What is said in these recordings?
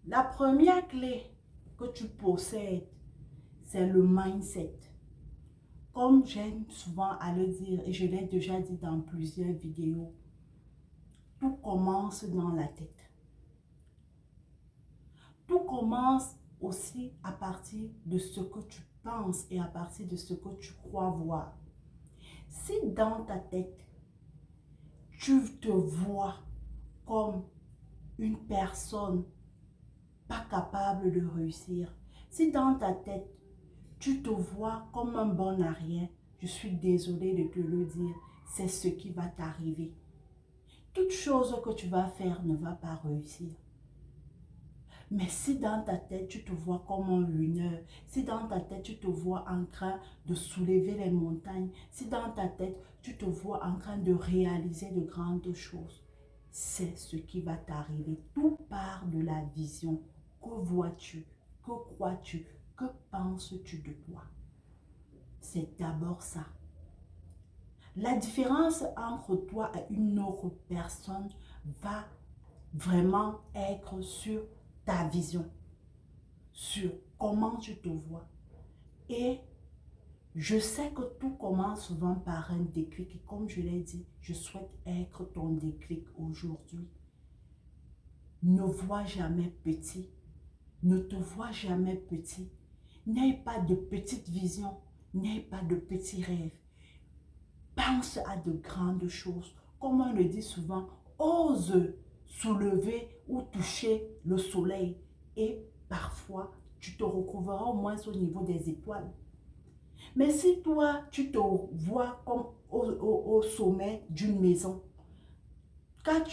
La première clé que tu possèdes, c'est le mindset. Comme j'aime souvent à le dire, et je l'ai déjà dit dans plusieurs vidéos, tout commence dans la tête. Tout commence aussi à partir de ce que tu penses et à partir de ce que tu crois voir. Si dans ta tête, tu te vois comme une personne pas capable de réussir, si dans ta tête, tu te vois comme un bon à rien, je suis désolée de te le dire, c'est ce qui va t'arriver. Toute chose que tu vas faire ne va pas réussir. Mais si dans ta tête, tu te vois comme un winner, si dans ta tête, tu te vois en train de soulever les montagnes, si dans ta tête, tu te vois en train de réaliser de grandes choses, c'est ce qui va t'arriver. Tout part de la vision. Que vois-tu? Que crois-tu? Que penses-tu de toi? C'est d'abord ça. La différence entre toi et une autre personne va vraiment être sur ta vision, sur comment tu te vois. Et je sais que tout commence souvent par un déclic. Et comme je l'ai dit, je souhaite être ton déclic aujourd'hui. Ne vois jamais petit. Ne te vois jamais petit. N'aie pas de petite vision. N'aie pas de petits rêves. Pense à de grandes choses. Comme on le dit souvent, ose soulever ou toucher le soleil. Et parfois, tu te retrouveras au moins au niveau des étoiles. Mais si toi, tu te vois comme au sommet d'une maison, quand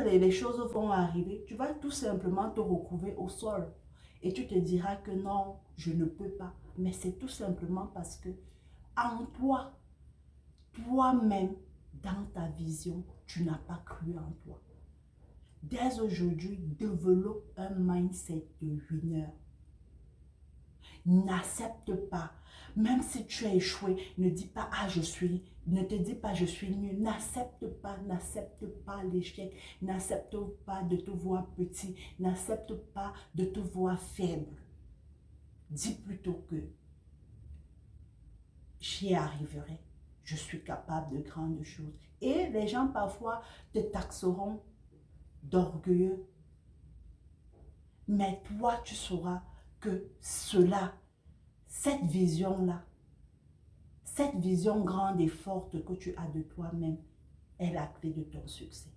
les choses vont arriver, tu vas tout simplement te retrouver au sol. Et tu te diras que non, je ne peux pas. Mais c'est tout simplement parce que en toi, toi-même, dans ta vision, tu n'as pas cru en toi. Dès aujourd'hui, développe un mindset de winner. N'accepte pas, même si tu as échoué, ne dis pas, ah, ne te dis pas, je suis nul. N'accepte pas l'échec. N'accepte pas de te voir petit. N'accepte pas de te voir faible. Dis plutôt que j'y arriverai. Je suis capable de grandes choses. Et les gens parfois te taxeront d'orgueilleux. Mais toi, tu sauras que cette vision-là, cette vision grande et forte que tu as de toi-même est la clé de ton succès.